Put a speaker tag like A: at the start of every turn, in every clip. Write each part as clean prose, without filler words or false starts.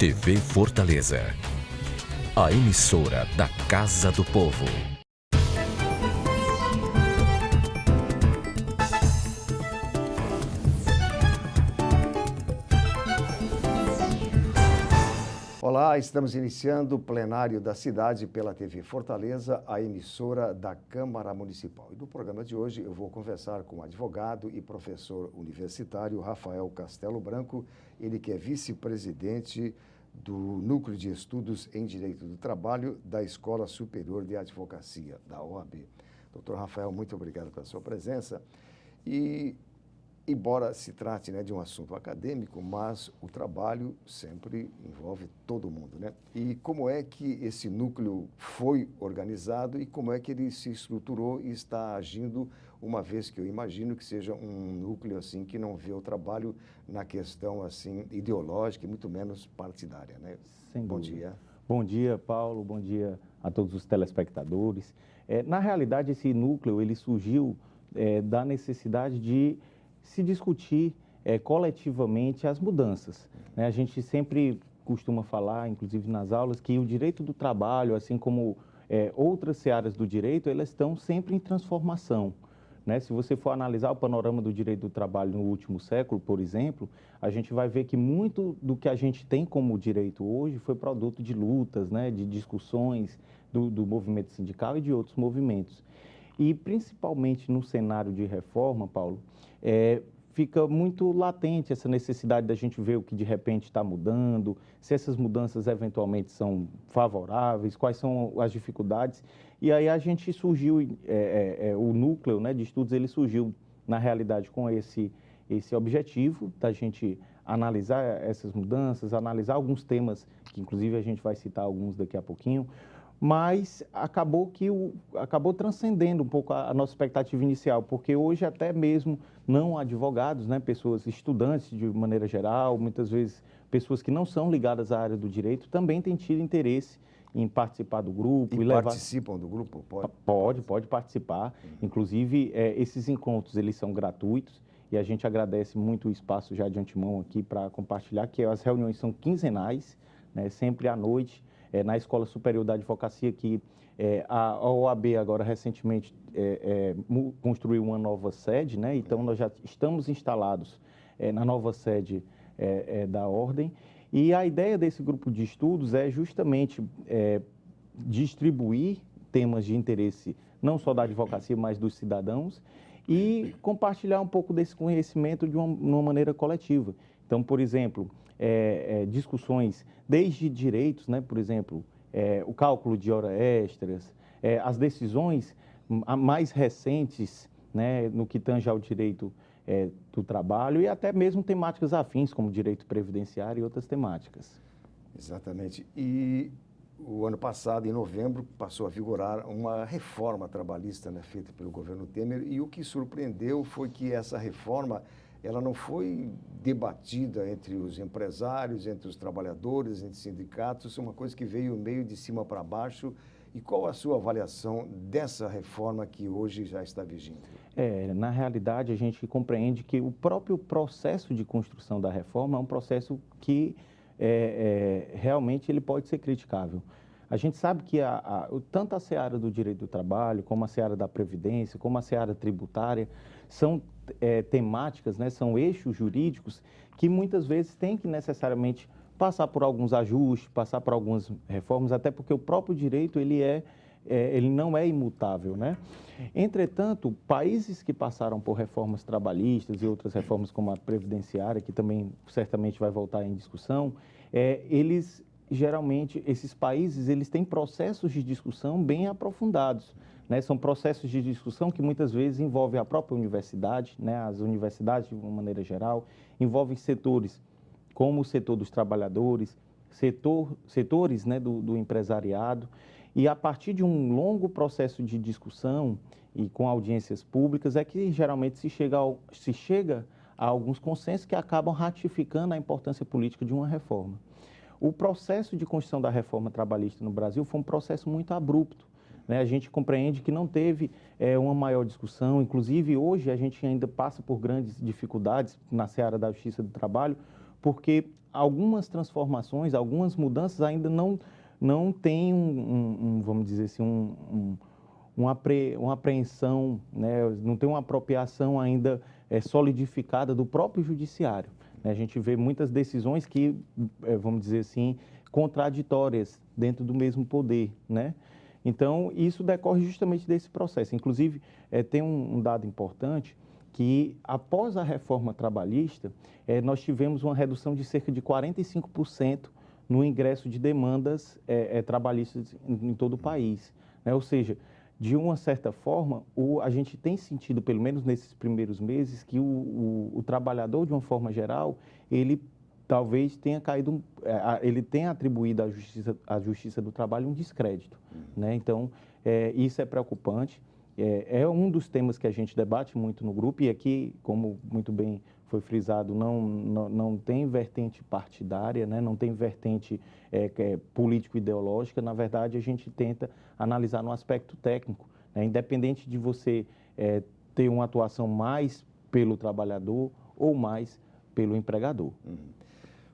A: TV Fortaleza, a emissora da Casa do Povo.
B: Olá, estamos iniciando o plenário da cidade pela TV Fortaleza, a emissora da Câmara Municipal. E no programa de hoje eu vou conversar com o advogado e professor universitário Rafael Castelo Branco, ele que é vice-presidente do Núcleo de Estudos em Direito do Trabalho da Escola Superior de Advocacia, da OAB. Doutor Rafael, muito obrigado pela sua presença. E, embora se trate de um assunto acadêmico, mas o trabalho sempre envolve todo mundo, né? E como é que esse núcleo foi organizado e como é que ele se estruturou e está agindo, uma vez que eu imagino que seja um núcleo assim que não vê o trabalho na questão assim ideológica e muito menos partidária, né?
C: Sem
B: Bom
C: dúvida.
B: dia.
C: Bom dia, Paulo. Bom dia a todos os telespectadores. Na realidade, esse núcleo ele surgiu da necessidade de se discutir coletivamente as mudanças, né? A gente sempre costuma falar, inclusive nas aulas, que o direito do trabalho, assim como outras searas do direito, elas estão sempre em transformação, né? Se você for analisar o panorama do direito do trabalho no último século, por exemplo, a gente vai ver que muito do que a gente tem como direito hoje foi produto de lutas, né? De discussões do movimento sindical e de outros movimentos. E principalmente no cenário de reforma, Paulo, fica muito latente essa necessidade da gente ver o que de repente está mudando, se essas mudanças eventualmente são favoráveis, quais são as dificuldades. E aí a gente surgiu, o núcleo, né, de estudos, ele surgiu na realidade com esse objetivo da gente analisar essas mudanças, analisar alguns temas, que inclusive a gente vai citar alguns daqui a pouquinho, mas acabou transcendendo um pouco a nossa expectativa inicial, porque hoje até mesmo não advogados, né, pessoas, estudantes de maneira geral, muitas vezes pessoas que não são ligadas à área do direito, também têm tido interesse em participar do grupo.
B: E participam do grupo?
C: Pode participar. Inclusive, esses encontros, eles são gratuitos e a gente agradece muito o espaço já de antemão aqui para compartilhar, que as reuniões são quinzenais, né, sempre à noite, na Escola Superior da Advocacia, que a OAB agora recentemente construiu uma nova sede, né? Então nós já estamos instalados na nova sede da Ordem, e a ideia desse grupo de estudos é justamente distribuir temas de interesse não só da advocacia, mas dos cidadãos, e compartilhar um pouco desse conhecimento de uma maneira coletiva. Então, por exemplo, discussões desde direitos, né? Por exemplo, o cálculo de horas extras, as decisões mais recentes, né, no que tange ao direito do trabalho, e até mesmo temáticas afins, como direito previdenciário e outras temáticas.
B: Exatamente. E o ano passado, em novembro, passou a vigorar uma reforma trabalhista, né, feita pelo governo Temer, e o que surpreendeu foi que essa reforma ela não foi debatida entre os empresários, entre os trabalhadores, entre os sindicatos, é uma coisa que veio meio de cima para baixo. E qual a sua avaliação dessa reforma que hoje já está vigente?
C: Na realidade, a gente compreende que o próprio processo de construção da reforma é um processo que realmente ele pode ser criticável. A gente sabe que tanto a seara do direito do trabalho, como a seara da previdência, como a seara tributária, são temáticas, né, são eixos jurídicos que muitas vezes têm que necessariamente passar por alguns ajustes, passar por algumas reformas, até porque o próprio direito ele não é imutável, né? Entretanto, países que passaram por reformas trabalhistas e outras reformas como a previdenciária, que também certamente vai voltar em discussão, geralmente, esses países, eles têm processos de discussão bem aprofundados, né? São processos de discussão que muitas vezes envolvem a própria universidade, né? As universidades, de uma maneira geral, envolvem setores como o setor dos trabalhadores, setores, né, do empresariado, e a partir de um longo processo de discussão e com audiências públicas é que geralmente se chega a alguns consensos que acabam ratificando a importância política de uma reforma. O processo de construção da reforma trabalhista no Brasil foi um processo muito abrupto, né? A gente compreende que não teve uma maior discussão, inclusive hoje a gente ainda passa por grandes dificuldades na seara da justiça do trabalho, porque algumas transformações, algumas mudanças ainda não têm vamos dizer assim, uma apreensão, né? Não tem uma apropriação ainda solidificada do próprio judiciário, né? A gente vê muitas decisões que, vamos dizer assim, contraditórias dentro do mesmo poder, né? Então, isso decorre justamente desse processo. Inclusive, tem um dado importante que, após a reforma trabalhista, nós tivemos uma redução de cerca de 45% no ingresso de demandas trabalhistas em todo o país, né? Ou seja, de uma certa forma, a gente tem sentido, pelo menos nesses primeiros meses, que o trabalhador, de uma forma geral, ele talvez tenha caído, ele tenha atribuído à justiça do trabalho um descrédito, né? Então, isso é preocupante. É um dos temas que a gente debate muito no grupo, e aqui, como muito bem foi frisado, não tem vertente partidária, né? Não tem vertente político-ideológica. Na verdade, a gente tenta analisar no aspecto técnico, né? Independente de você ter uma atuação mais pelo trabalhador ou mais pelo empregador.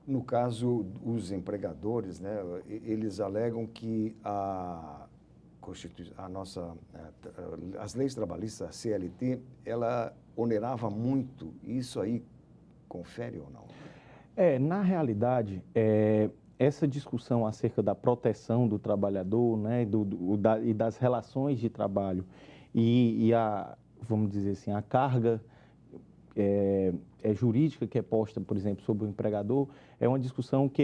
B: No caso, os empregadores, né, eles alegam que as leis trabalhistas, a CLT, ela onerava muito. Isso aí confere ou não?
C: Na realidade, essa discussão acerca da proteção do trabalhador, né, e das relações de trabalho e vamos dizer assim, a carga jurídica que é posta, por exemplo, sobre o empregador, é uma discussão que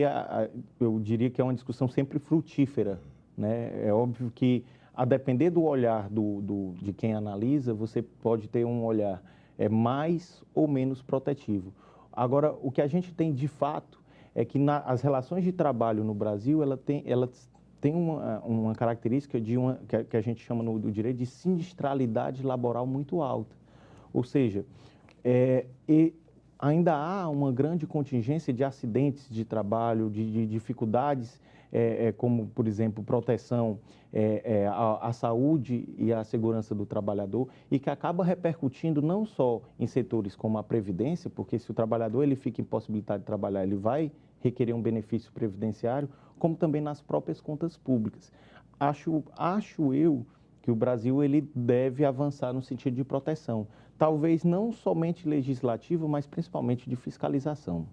C: eu diria que é uma discussão sempre frutífera, né? É óbvio que, a depender do olhar de quem analisa, você pode ter um olhar mais ou menos protetivo. Agora, o que a gente tem de fato é que as relações de trabalho no Brasil, ela tem uma característica que a gente chama no direito de sinistralidade laboral muito alta. Ou seja, e ainda há uma grande contingência de acidentes de trabalho, de dificuldades, como, por exemplo, proteção à saúde e à segurança do trabalhador, e que acaba repercutindo não só em setores como a Previdência, porque se o trabalhador ele fica impossibilitado de trabalhar, ele vai requerer um benefício previdenciário, como também nas próprias contas públicas. Acho eu que o Brasil ele deve avançar no sentido de proteção, talvez não somente legislativo, mas principalmente de fiscalização.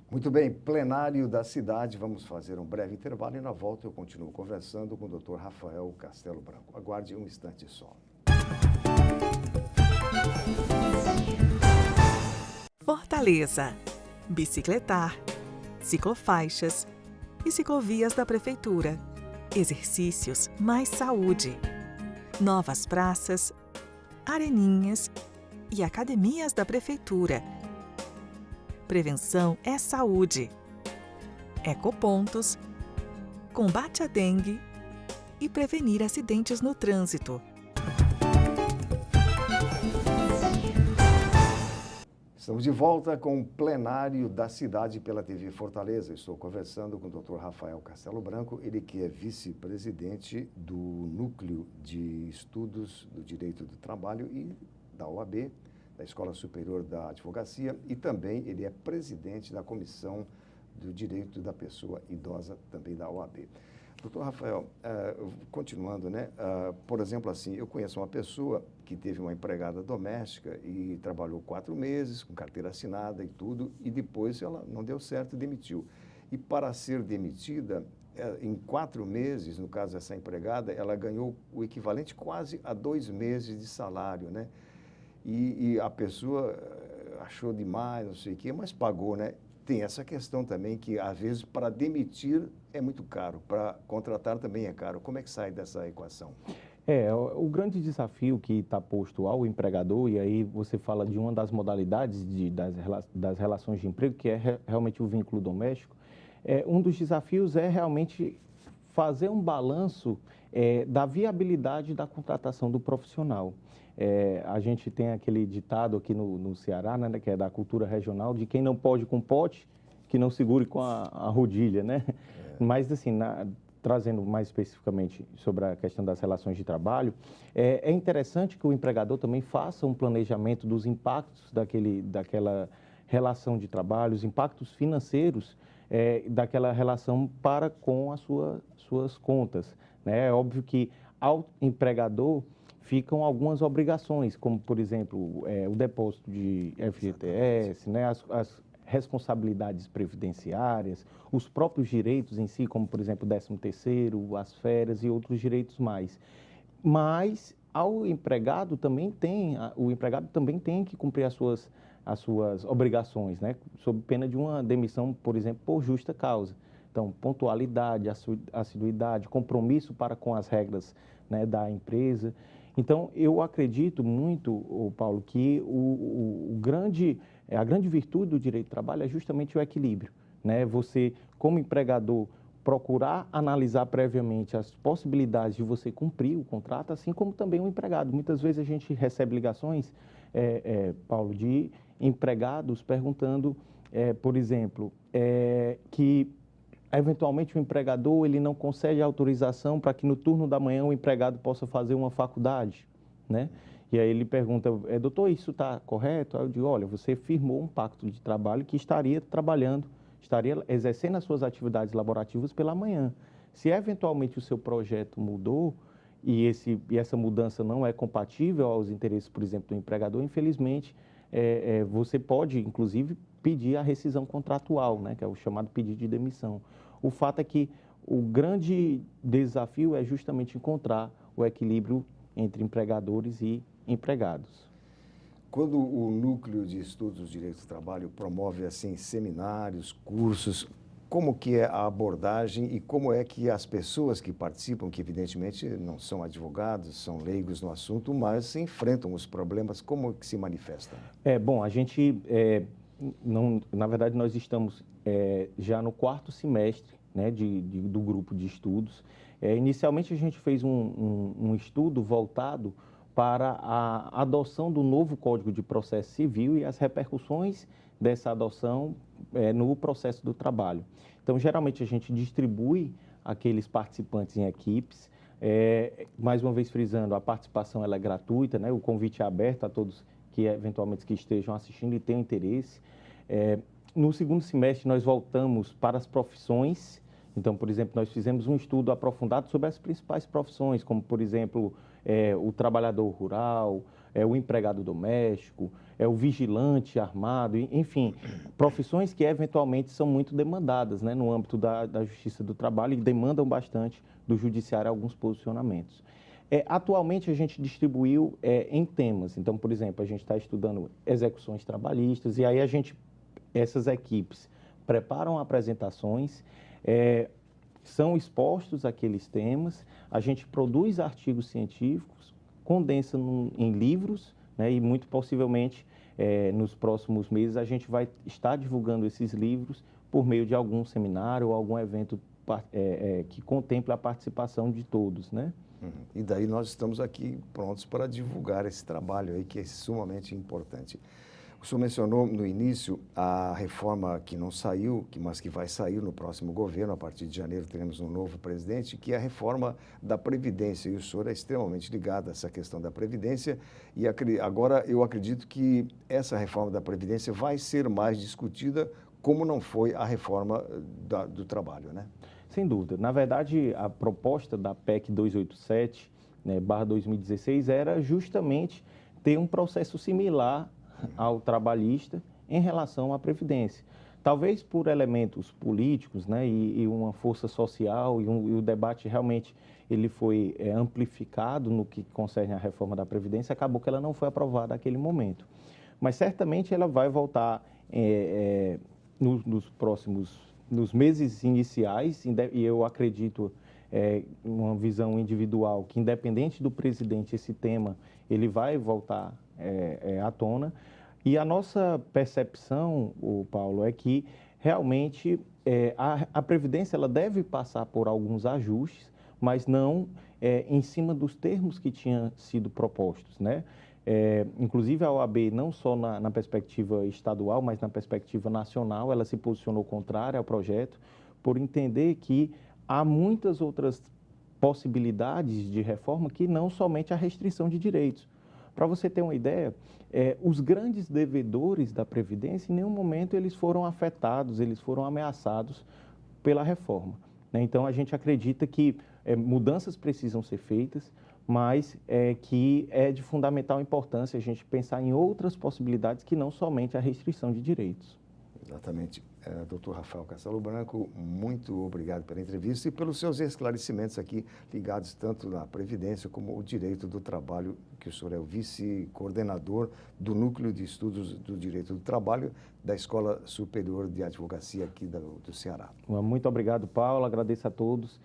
B: Muito bem, plenário da cidade, vamos fazer um breve intervalo e na volta eu continuo conversando com o Dr. Rafael Castelo Branco. Aguarde um instante só.
D: Fortaleza, bicicletar, ciclofaixas e ciclovias da Prefeitura. Exercícios mais saúde. Novas praças, areninhas e academias da Prefeitura. Prevenção é saúde. Ecopontos, combate à dengue e prevenir acidentes no trânsito.
B: Estamos de volta com o plenário da cidade pela TV Fortaleza. Estou conversando com o Dr. Rafael Castelo Branco, ele que é vice-presidente do Núcleo de Estudos do Direito do Trabalho e da OAB, da Escola Superior da Advocacia, e também ele é presidente da Comissão do Direito da Pessoa Idosa, também da OAB. Doutor Rafael, continuando, né? Por exemplo, assim, eu conheço uma pessoa que teve uma empregada doméstica e trabalhou 4 meses, com carteira assinada e tudo, e depois ela não deu certo e demitiu. E para ser demitida, em 4 meses, no caso dessa empregada, ela ganhou o equivalente quase a 2 meses de salário, né? E a pessoa achou demais, não sei o quê, mas pagou, né? Tem essa questão também que, às vezes, para demitir é muito caro, para contratar também é caro. Como é que sai dessa equação?
C: O grande desafio que está posto ao empregador, e aí você fala de uma das modalidades das relações de emprego, que é realmente o vínculo doméstico, um dos desafios é realmente fazer um balanço da viabilidade da contratação do profissional. A gente tem aquele ditado aqui no Ceará, né, que é da cultura regional, de quem não pode com pote, que não segure com a rodilha, né? Mas, assim, trazendo mais especificamente sobre a questão das relações de trabalho, é interessante que o empregador também faça um planejamento dos impactos daquela relação de trabalho, os impactos financeiros daquela relação para com as suas contas, né? É óbvio que ao empregador ficam algumas obrigações, como, por exemplo, o depósito de FGTS, né? As responsabilidades previdenciárias, os próprios direitos em si, como, por exemplo, o 13º, as férias e outros direitos mais. Mas o empregado também tem que cumprir as suas obrigações, né? Sob pena de uma demissão, por exemplo, por justa causa. Então, pontualidade, assiduidade, compromisso para com as regras, né, da empresa. Então, eu acredito muito, Paulo, que a grande virtude do direito do trabalho é justamente o equilíbrio, né? Você, como empregador, procurar analisar previamente as possibilidades de você cumprir o contrato, assim como também o empregado. Muitas vezes a gente recebe ligações, Paulo, de empregados perguntando, por exemplo, que eventualmente o empregador ele não concede autorização para que no turno da manhã o empregado possa fazer uma faculdade, né? E aí ele pergunta, doutor, isso está correto? Aí eu digo, olha, você firmou um pacto de trabalho que estaria exercendo as suas atividades laborativas pela manhã. Se eventualmente o seu projeto mudou e essa mudança não é compatível aos interesses, por exemplo, do empregador, infelizmente, você pode, inclusive, pedir a rescisão contratual, né, que é o chamado pedido de demissão. O fato é que o grande desafio é justamente encontrar o equilíbrio entre empregadores e empregados.
B: Quando o Núcleo de Estudos do Direito do Trabalho promove assim seminários, cursos, como que é a abordagem e como é que as pessoas que participam, que evidentemente não são advogados, são leigos no assunto, mas enfrentam os problemas, como que se manifestam?
C: Bom, a gente, na verdade, nós estamos já no 4º semestre, né, do grupo de estudos. Inicialmente, a gente fez um estudo voltado para a adoção do novo Código de Processo Civil e as repercussões dessa adoção no processo do trabalho. Então, geralmente, a gente distribui aqueles participantes em equipes, mais uma vez frisando, a participação ela é gratuita, né? O convite é aberto a todos que eventualmente que estejam assistindo e tenham interesse. No 2º semestre, nós voltamos para as profissões. Então, por exemplo, nós fizemos um estudo aprofundado sobre as principais profissões, como, por exemplo, o trabalhador rural, o empregado doméstico, o vigilante armado, enfim, profissões que eventualmente são muito demandadas, né, no âmbito da Justiça do Trabalho e demandam bastante do Judiciário alguns posicionamentos. Atualmente, a gente distribuiu em temas. Então, por exemplo, a gente está estudando execuções trabalhistas e aí essas equipes preparam apresentações, são expostos aqueles temas, a gente produz artigos científicos, condensa em livros, né, e muito possivelmente nos próximos meses a gente vai estar divulgando esses livros por meio de algum seminário ou algum evento que contemple a participação de todos, né?
B: E daí nós estamos aqui prontos para divulgar esse trabalho aí que é sumamente importante. O senhor mencionou no início a reforma que não saiu, mas que vai sair no próximo governo. A partir de janeiro teremos um novo presidente, que é a reforma da Previdência. E o senhor é extremamente ligado a essa questão da Previdência. E agora eu acredito que essa reforma da Previdência vai ser mais discutida, como não foi a reforma do trabalho, né?
C: Sem dúvida. Na verdade, a proposta da PEC 287, né, /2016, era justamente ter um processo similar ao trabalhista em relação à Previdência. Talvez por elementos políticos, né, e uma força social, e o debate realmente ele foi amplificado no que concerne à reforma da Previdência, acabou que ela não foi aprovada naquele momento. Mas certamente ela vai voltar nos meses iniciais, e eu acredito uma visão individual que, independente do presidente, esse tema ele vai voltar à tona. E a nossa percepção, Paulo, é que realmente a Previdência ela deve passar por alguns ajustes, mas não em cima dos termos que tinham sido propostos, né? Inclusive a OAB, não só na perspectiva estadual, mas na perspectiva nacional, ela se posicionou contrária ao projeto, por entender que há muitas outras possibilidades de reforma que não somente a restrição de direitos. Para você ter uma ideia, os grandes devedores da Previdência, em nenhum momento eles foram afetados, eles foram ameaçados pela reforma, né? Então, a gente acredita que mudanças precisam ser feitas, mas que é de fundamental importância a gente pensar em outras possibilidades que não somente a restrição de direitos.
B: Exatamente. Dr. Rafael Castelo Branco, muito obrigado pela entrevista e pelos seus esclarecimentos aqui, ligados tanto na Previdência como o direito do trabalho, que o senhor é o vice-coordenador do Núcleo de Estudos do Direito do Trabalho da Escola Superior de Advocacia aqui do Ceará.
C: Muito obrigado, Paulo. Agradeço a todos.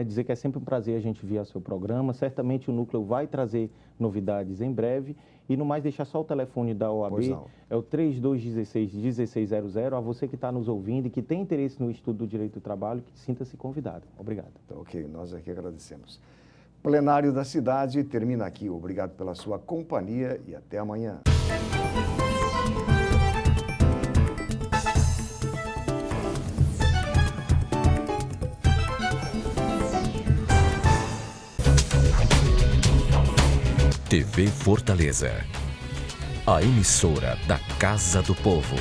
C: Dizer que é sempre um prazer a gente vir ao seu programa. Certamente o Núcleo vai trazer novidades em breve. E no mais, deixar só o telefone da OAB, é o 3216-1600. A você que está nos ouvindo e que tem interesse no estudo do direito do trabalho, que sinta-se convidado. Obrigado.
B: Então, ok, nós aqui agradecemos. Plenário da Cidade termina aqui. Obrigado pela sua companhia e até amanhã.
A: TV Fortaleza, a emissora da Casa do Povo.